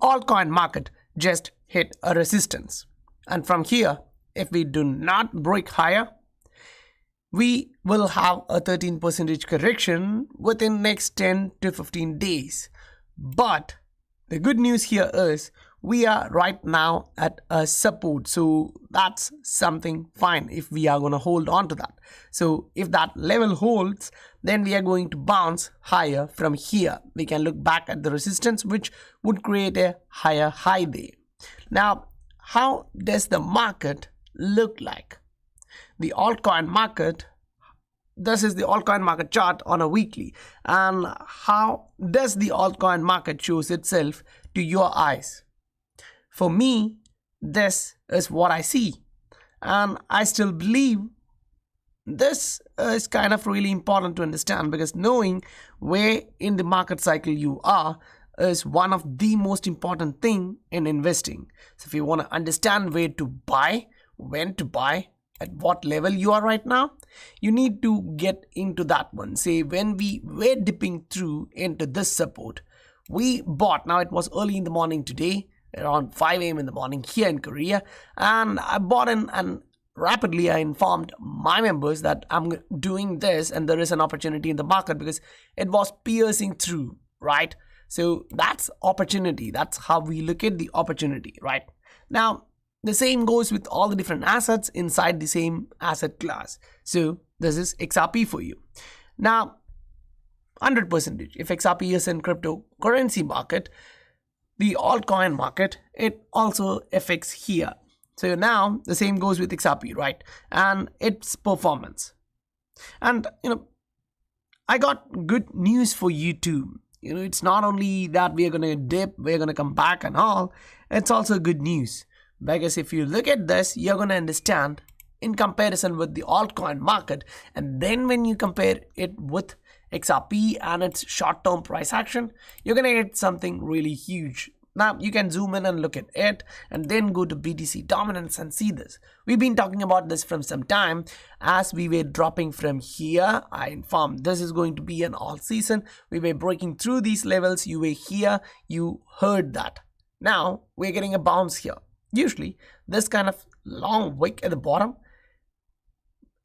altcoin market just hit a resistance. And from here, if we do not break higher, we will have a 13% correction within next 10 to 15 days. But the good news here is we are right now at a support, so that's something fine if we are going to hold on to that. So if that level holds, then we are going to bounce higher from here. We can look back at the resistance, which would create a higher high there. Now, how does the market look like? The altcoin market, this is the altcoin market chart on a weekly. And how does the altcoin market shows itself to your eyes? For me, this is what I see. And I still believe this is kind of really important to understand, because knowing where in the market cycle you are is one of the most important thing in investing. So if you want to understand where to buy, when to buy, at what level you are right now, you need to get into that one. Say when we were dipping through into this support, we bought. Now it was early in the morning today, around 5 a.m. in the morning here in Korea, and I bought in, and rapidly I informed my members that I'm doing this and there is an opportunity in the market, because it was piercing through, right? So that's opportunity. That's how we look at the opportunity, right? Now the same goes with all the different assets inside the same asset class. So this is XRP for you. Now 100%, if XRP is in cryptocurrency market, the altcoin market, it also affects here. So now the same goes with XRP, right? And its performance. And I got good news for you too. It's not only that we are going to dip, we're going to come back and all. It's also good news, because if you look at this, you're going to understand in comparison with the altcoin market, and then when you compare it with XRP and its short-term price action, you're going to get something really huge. Now you can zoom in and look at it, and then go to BTC dominance and see this. We've been talking about this from some time. As we were dropping from here, I informed this is going to be an all season. We were breaking through these levels. You were here, you heard that. Now we're getting a bounce here. Usually this kind of long wick at the bottom,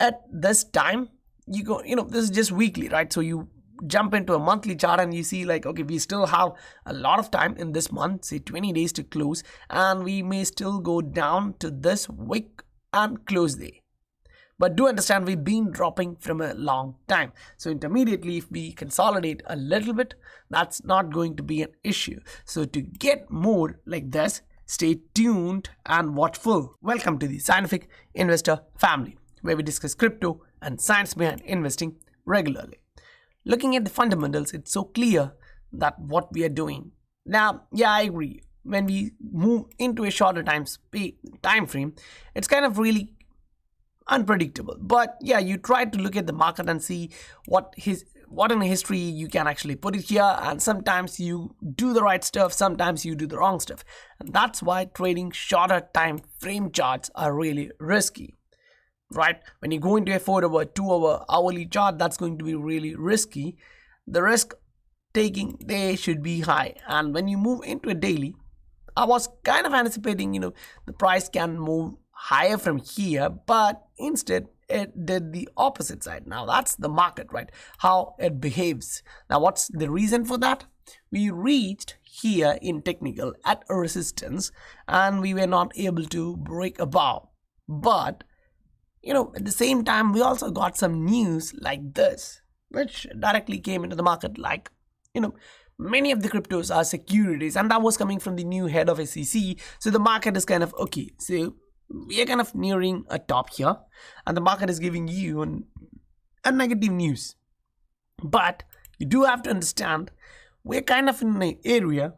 at this time you go, this is just weekly, right? So you jump into a monthly chart and you see like, okay, we still have a lot of time in this month, say 20 days to close, and we may still go down to this wick and close there. But do understand, we've been dropping from a long time. So intermediately, if we consolidate a little bit, that's not going to be an issue. So to get more like this, stay tuned and watchful. Welcome to the Scientific Investor family, where we discuss crypto and science behind investing regularly. Looking at the fundamentals, it's so clear that what we are doing. Now, yeah, I agree. When we move into a shorter time frame, it's kind of really unpredictable. But yeah, you try to look at the market and see what in history you can actually put it here. And sometimes you do the right stuff, sometimes you do the wrong stuff. And that's why trading shorter time frame charts are really risky. Right? When you go into a 4-hour, 2-hour, hourly chart, that's going to be really risky. The risk taking there should be high. And when you move into a daily, I was kind of anticipating, the price can move higher from here, but instead it did the opposite side. Now that's the market, right? How it behaves. Now what's the reason for that? We reached here in technical at a resistance and we were not able to break above. But at the same time, we also got some news like this, which directly came into the market, like, many of the cryptos are securities, and that was coming from the new head of SEC. So the market is kind of, okay, so we are kind of nearing a top here, and the market is giving you a negative news. But you do have to understand, we're kind of in an area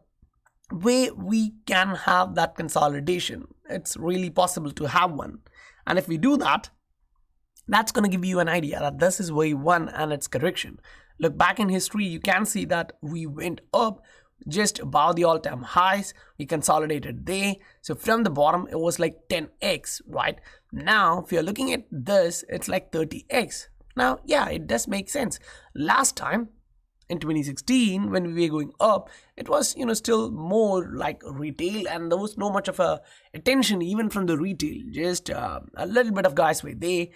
where we can have that consolidation. It's really possible to have one. And if we do that, that's going to give you an idea that this is wave one and its correction. Look back in history, you can see that we went up just above the all-time highs. We consolidated there. So from the bottom, it was like 10x, right? Now, if you're looking at this, it's like 30x. Now, yeah, it does make sense. Last time, in 2016 when we were going up, it was still more like retail, and there was no much of a attention even from the retail. Just a little bit of guys were there.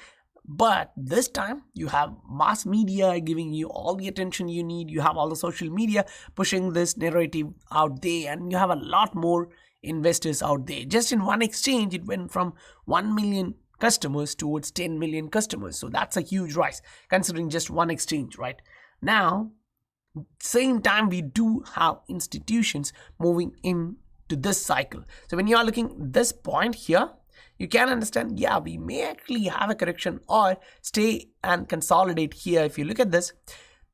But this time you have mass media giving you all the attention you need. You have all the social media pushing this narrative out there, and you have a lot more investors out there. Just in one exchange, it went from 1 million customers towards 10 million customers. So that's a huge rise considering just one exchange, right? Now, same time, we do have institutions moving into this cycle. So when you are looking this point here, you can understand, yeah, we may actually have a correction or stay and consolidate here. If you look at this,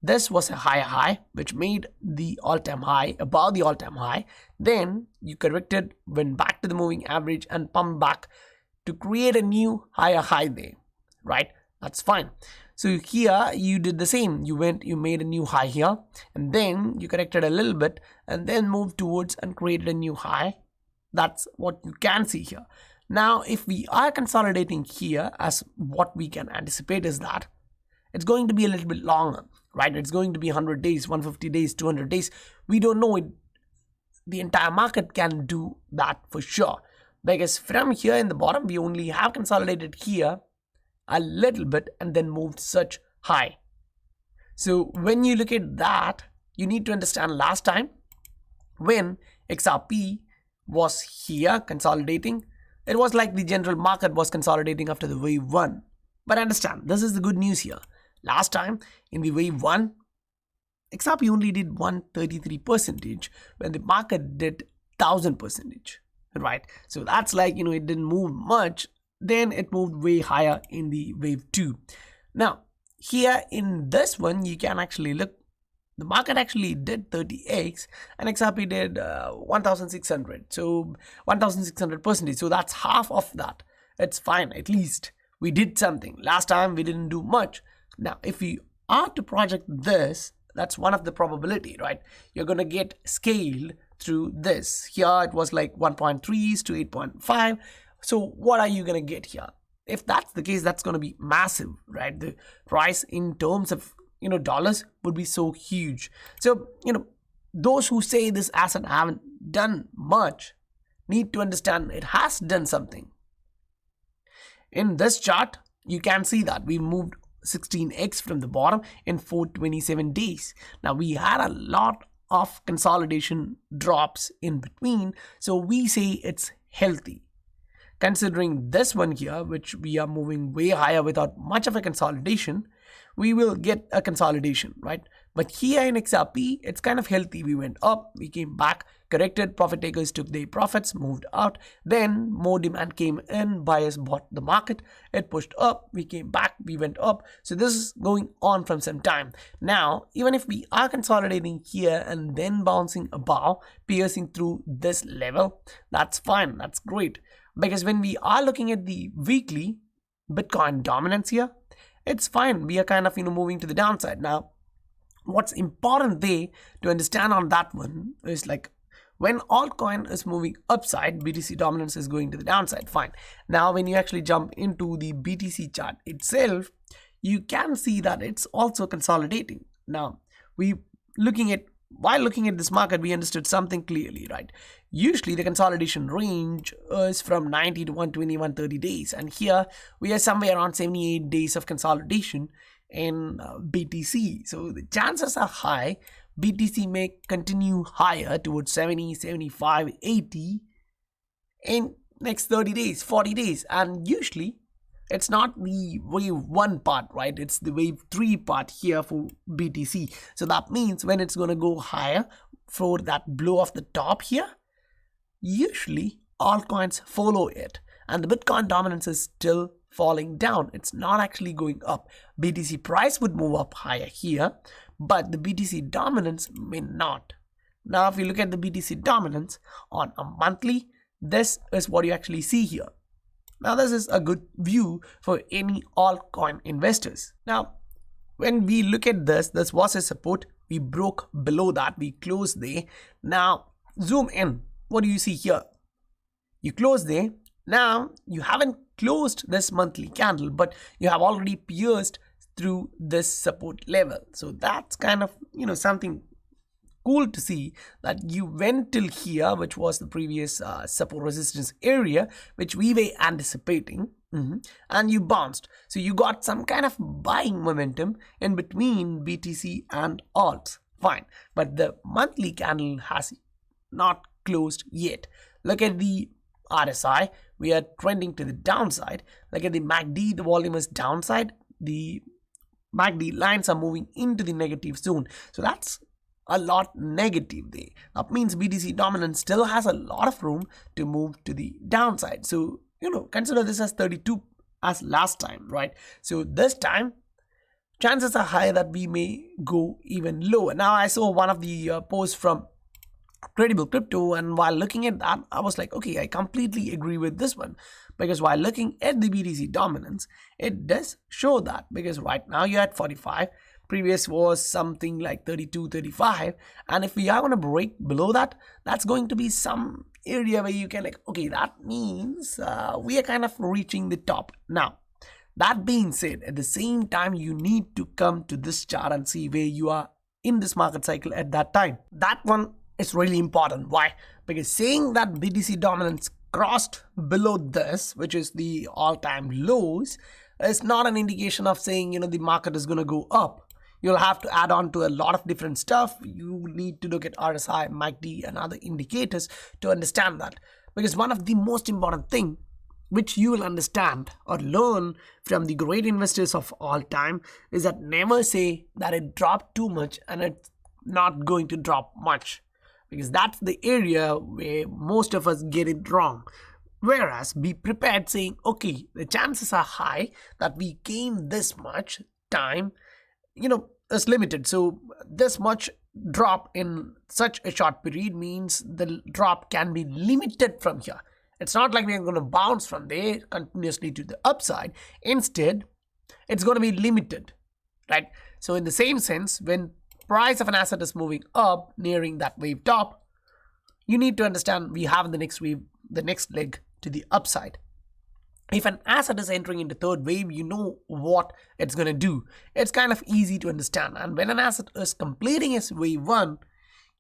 this was a higher high, which made the all-time high above the all-time high. Then you corrected, went back to the moving average and pumped back to create a new higher high there, right? That's fine. So here you did the same. You made a new high here, and then you corrected a little bit and then moved towards and created a new high. That's what you can see here. Now, if we are consolidating here, as what we can anticipate is that it's going to be a little bit longer, right? It's going to be 100 days, 150 days, 200 days. We don't know it. The entire market can do that for sure. Because from here in the bottom, we only have consolidated here a little bit and then moved such high. So when you look at that, you need to understand last time when XRP was here consolidating, it was like the general market was consolidating after the wave 1. But understand, this is the good news here. Last time in the wave 1, XRP only did 133% when the market did 1000%, right? So that's like, it didn't move much. Then it moved way higher in the wave 2. Now, here in this one, you can actually look. The market actually did 30x and XRP did 1,600. So 1,600%. So that's half of that. It's fine. At least we did something. Last time we didn't do much. Now, if we are to project this, that's one of the probability, right? You're going to get scaled through this. Here it was like 1.3s to 8.5. So what are you going to get here? If that's the case, that's going to be massive, right? The price in terms of dollars would be so huge. So those who say this asset haven't done much need to understand it has done something. In this chart, you can see that we moved 16x from the bottom in 427 days. Now we had a lot of consolidation drops in between, so we say it's healthy. Considering this one here, which we are moving way higher without much of a consolidation, we will get a consolidation, right? But here in XRP, it's kind of healthy. We went up, we came back, corrected, profit takers took their profits, moved out. Then more demand came in, buyers bought the market, it pushed up, we came back, we went up. So this is going on from some time. Now, even if we are consolidating here and then bouncing above, piercing through this level, that's fine, that's great. Because when we are looking at the weekly Bitcoin dominance here, it's fine. We are kind of moving to the downside. Now, what's important there to understand on that one is like when altcoin is moving upside, BTC dominance is going to the downside. Fine. Now, when you actually jump into the BTC chart itself, you can see that it's also consolidating. Now, while looking at this market, we understood something clearly, right? Usually the consolidation range is from 90 to 120, 130 days. And here we are somewhere around 78 days of consolidation in BTC. So the chances are high BTC may continue higher towards 70, 75, 80 in next 30 days, 40 days. And usually it's not the wave 1 part, right? It's the wave 3 part here for BTC. So that means when it's going to go higher for that blow off the top here, usually altcoins follow it. And the Bitcoin dominance is still falling down. It's not actually going up. BTC price would move up higher here, but the BTC dominance may not. Now, if you look at the BTC dominance on a monthly, this is what you actually see here. Now, this is a good view for any altcoin investors. Now, when we look at this was a support. We broke below that. We closed there. Now, zoom in. What do you see here? You closed there. Now, you haven't closed this monthly candle, but you have already pierced through this support level. So that's kind of, something cool to see, that you went till here, which was the previous support resistance area, which we were anticipating, and you bounced. So you got some kind of buying momentum in between BTC and alts. Fine, but the monthly candle has not closed yet. Look at the RSI, we are trending to the downside. Look at the MACD, the volume is downside. The MACD lines are moving into the negative zone. So that's a lot negative there. That means BTC dominance still has a lot of room to move to the downside. So, consider this as 32 as last time, right? So this time, chances are high that we may go even lower. Now, I saw one of the posts from Credible Crypto, and while looking at that, I was like, okay, I completely agree with this one, because while looking at the BTC dominance, it does show that, because right now you're at 45, previous was something like 32, 35, and if we are going to break below that, that's going to be some area where you can like, okay, that means we are kind of reaching the top. Now, that being said, at the same time, you need to come to this chart and see where you are in this market cycle at that time. That one is really important. Why? Because saying that BTC dominance crossed below this, which is the all-time lows, is not an indication of saying, the market is going to go up. You'll have to add on to a lot of different stuff. You need to look at RSI, MACD, and other indicators to understand that. Because one of the most important thing which you will understand or learn from the great investors of all time is that never say that it dropped too much and it's not going to drop much. Because that's the area where most of us get it wrong. Whereas be prepared saying, okay, the chances are high that we gain this much time, is limited. So this much drop in such a short period means the drop can be limited from here. It's not like we're going to bounce from there continuously to the upside. Instead, it's going to be limited, right? So in the same sense, when price of an asset is moving up, nearing that wave top, you need to understand we have the next wave, the next leg to the upside. If an asset is entering into third wave, you know what it's going to do. It's kind of easy to understand. And when an asset is completing its wave 1,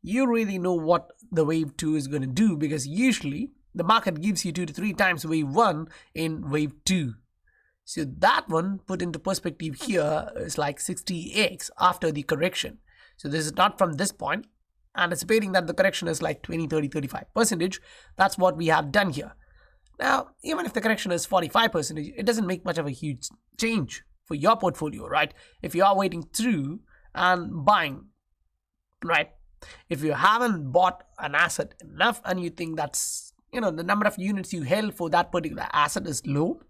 you really know what the wave 2 is going to do, because usually the market gives you 2 to 3 times wave 1 in wave 2. So that one put into perspective here is like 60x after the correction. So this is not from this point, anticipating that the correction is like 20, 30, 35%. That's what we have done here. Now, even if the correction is 45%, it doesn't make much of a huge change for your portfolio, right? If you are waiting through and buying, right? If you haven't bought an asset enough and you think that's, the number of units you held for that particular asset is low,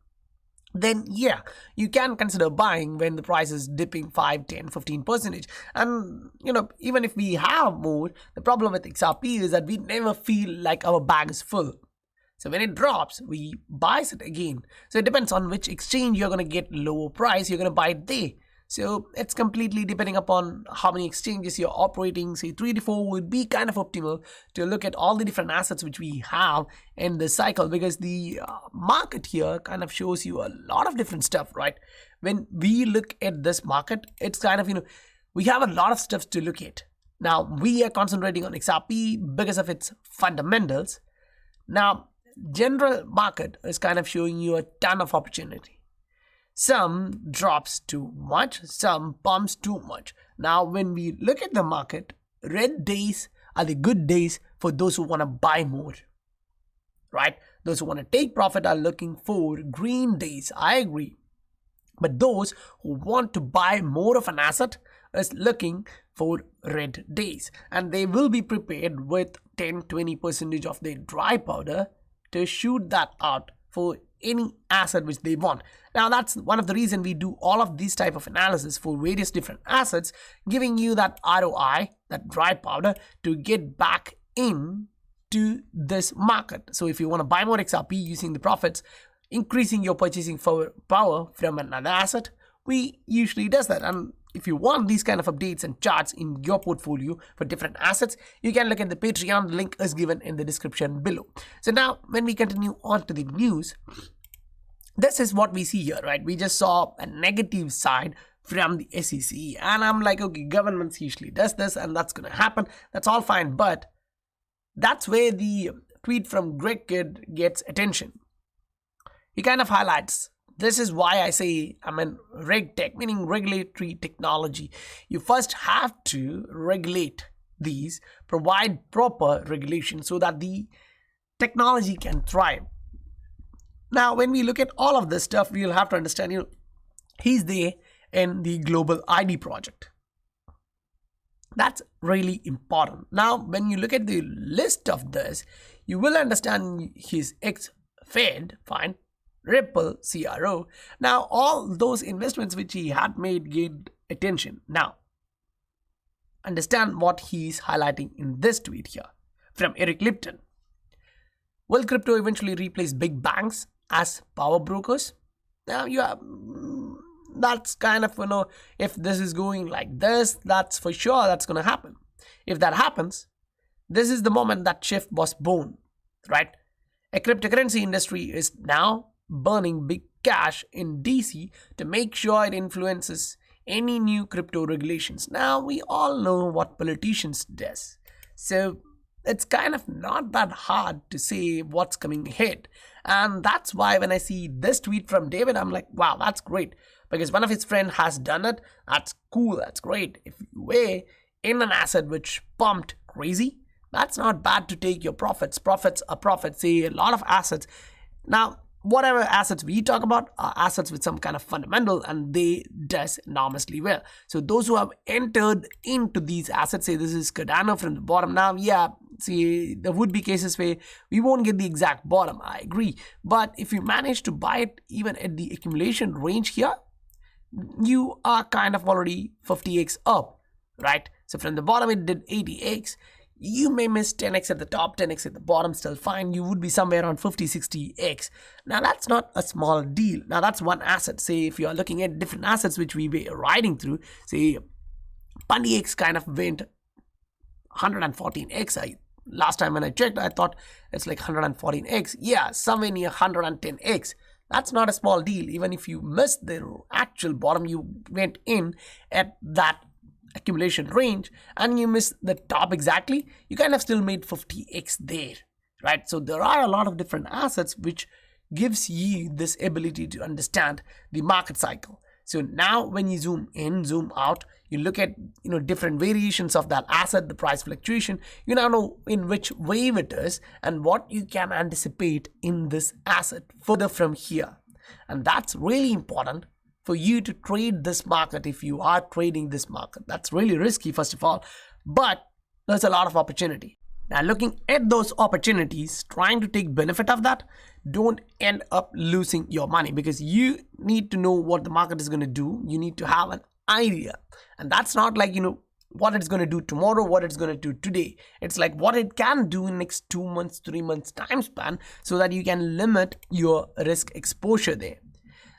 then yeah, you can consider buying when the price is dipping 5, 10, 15%. And, even if we have more, the problem with XRP is that we never feel like our bag is full. So when it drops, we buy it again. So it depends on which exchange you're going to get lower price, you're going to buy it there. So it's completely depending upon how many exchanges you're operating. Say 3 to 4 would be kind of optimal to look at all the different assets which we have in the cycle, because the market here kind of shows you a lot of different stuff, right? When we look at this market, it's kind of, we have a lot of stuff to look at. Now, we are concentrating on XRP because of its fundamentals. Now, general market is kind of showing you a ton of opportunity. Some drops too much, some pumps too much. Now, when we look at the market, red days are the good days for those who want to buy more, right? Those who want to take profit are looking for green days. I agree. But those who want to buy more of an asset is looking for red days. And they will be prepared with 10-20% of their dry powder to shoot that out for any asset which they want. Now, that's one of the reasons we do all of these type of analysis for various different assets, giving you that ROI, that dry powder, to get back in to this market. So if you want to buy more XRP using the profits, increasing your purchasing power from another asset, we usually does that. And if you want these kind of updates and charts in your portfolio for different assets, you can look at the Patreon. The link is given in the description below. So now, when we continue on to the news, this is what we see here, right? We just saw a negative side from the SEC, and I'm like, okay, government usually does this and that's gonna happen, that's all fine. But that's where the tweet from Greg Kidd gets attention. He kind of highlights, this is why I say I'm in RegTech, meaning regulatory technology. You first have to regulate these, provide proper regulation so that the technology can thrive. Now, when we look at all of this stuff, we'll have to understand, he's there in the Global ID project. That's really important. Now, when you look at the list of this, you will understand his ex-Fed, fine, Ripple, CRO. Now, all those investments which he had made gained attention. Now, understand what he's highlighting in this tweet here from Eric Lipton. Will crypto eventually replace big banks as power brokers? Now, that's kind of, if this is going like this, that's for sure that's going to happen. If that happens, this is the moment that shift was born, right? A cryptocurrency industry is now burning big cash in DC to make sure it influences any new crypto regulations. Now, we all know what politicians does, so it's kind of not that hard to say what's coming ahead. And that's why when I see this tweet from David, I'm like, wow, that's great, because one of his friends has done it. That's cool, that's great. If you were in an asset which pumped crazy, that's not bad to take your profits. Profits are profits. Say a lot of assets. Now, whatever assets we talk about are assets with some kind of fundamental, and they does enormously well. So those who have entered into these assets, say this is Cardano from the bottom. Now, yeah, see, there would be cases where we won't get the exact bottom, I agree. But if you manage to buy it even at the accumulation range here, you are kind of already 50x up, right? So from the bottom it did 80x. You may miss 10x at the top, 10x at the bottom, still fine. You would be somewhere around 50-60x. Now, that's not a small deal. Now, that's one asset. Say, if you are looking at different assets which we were riding through, say, PundyX kind of went 114x. Last time when I checked, I thought it's like 114x. Yeah, somewhere near 110x. That's not a small deal. Even if you missed the actual bottom, you went in at that accumulation range and you miss the top exactly, you kind of still made 50x there, right? So there are a lot of different assets which gives you this ability to understand the market cycle. So now when you zoom in, zoom out, you look at different variations of that asset, the price fluctuation, you now know in which wave it is and what you can anticipate in this asset further from here. And that's really important for you to trade this market. If you are trading this market, that's really risky, first of all, but there's a lot of opportunity. Now, looking at those opportunities, trying to take benefit of that, don't end up losing your money, because you need to know what the market is going to do. You need to have an idea, and that's not like what it's going to do tomorrow, what it's going to do today. It's like what it can do in next 2 months, 3 months time span, so that you can limit your risk exposure there.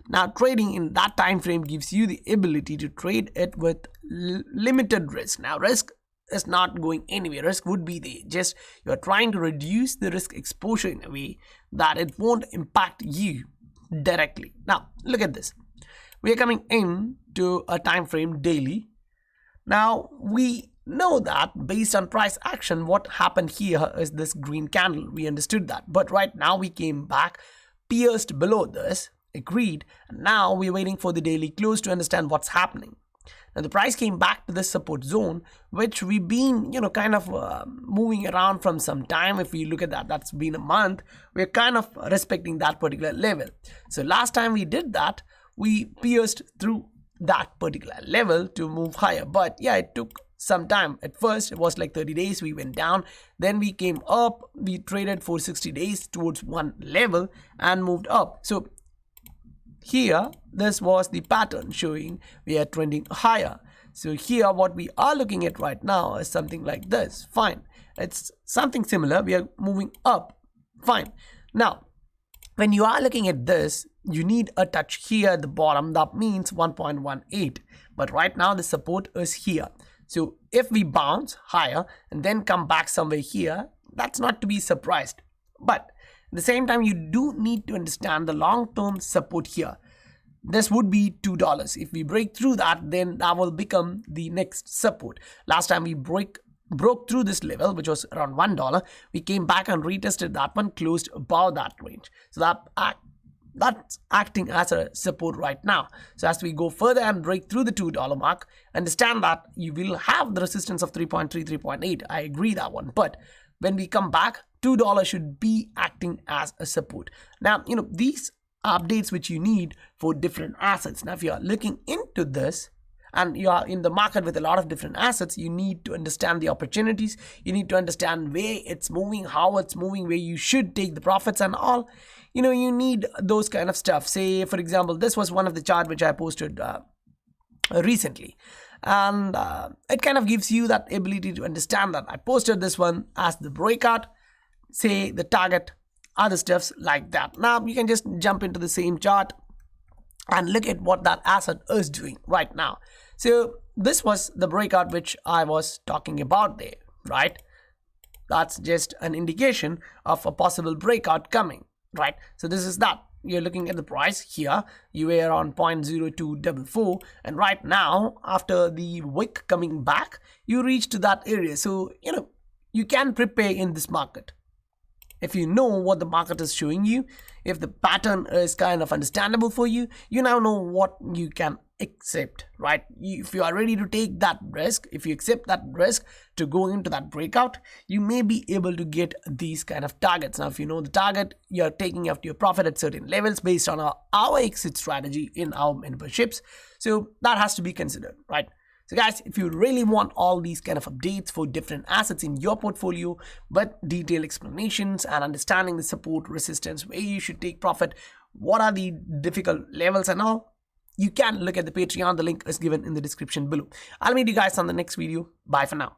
Now, trading in that time frame gives you the ability to trade it with limited risk. Now, risk is not going anywhere. Risk would be there. Just you're trying to reduce the risk exposure in a way that it won't impact you directly. Now, look at this. We are coming in to a time frame daily. Now, we know that based on price action, what happened here is this green candle. We understood that. But right now, we came back, pierced below this, agreed, and now we're waiting for the daily close to understand what's happening. Now the price came back to this support zone, which we've been kind of moving around from some time. If we look at that, that's been a month. We're kind of respecting that particular level. So last time we did that, we pierced through that particular level to move higher, but yeah, it took some time. At first it was like 30 days, we went down, then we came up, we traded for 60 days towards one level and moved up. So here, this was the pattern showing we are trending higher. So here, what we are looking at right now is something like this. Fine. It's something similar. We are moving up. Fine. Now, when you are looking at this, you need a touch here at the bottom. That means 1.18. But right now, the support is here. So if we bounce higher and then come back somewhere here, that's not to be surprised. But at the same time, you do need to understand the long-term support here. this would be $2. If we break through that, then that will become the next support. Last time we broke through this level, which was around $1, we came back and retested that one, closed above that range. So that's acting as a support right now. So as we go further and break through the $2 mark, understand that you will have the resistance of 3.3, 3.8. I agree that one. But when we come back, $2 should be acting as a support. Now, these updates which you need for different assets. Now, if you are looking into this and you are in the market with a lot of different assets, you need to understand the opportunities. You need to understand where it's moving, how it's moving, where you should take the profits and all. You need those kind of stuff. Say, for example, this was one of the chart which I posted recently. And it kind of gives you that ability to understand that. I posted this one as the breakout, say the target, other stuffs like that. Now you can just jump into the same chart and look at what that asset is doing right now. So this was the breakout which I was talking about there, right? That's just an indication of a possible breakout coming, right? So this is that. You're looking at the price here. You were on 0.0244, and right now, after the wick coming back, you reached that area. So you can prepare in this market. If you know what the market is showing you, if the pattern is kind of understandable for you, you now know what you can accept, right? If you are ready to take that risk, if you accept that risk to go into that breakout, you may be able to get these kind of targets. Now, if you know the target, you're taking up your profit at certain levels based on our exit strategy in our memberships. So that has to be considered, right? So guys, if you really want all these kind of updates for different assets in your portfolio, but detailed explanations and understanding the support, resistance, where you should take profit, what are the difficult levels and all, you can look at the Patreon. The link is given in the description below. I'll meet you guys on the next video. Bye for now.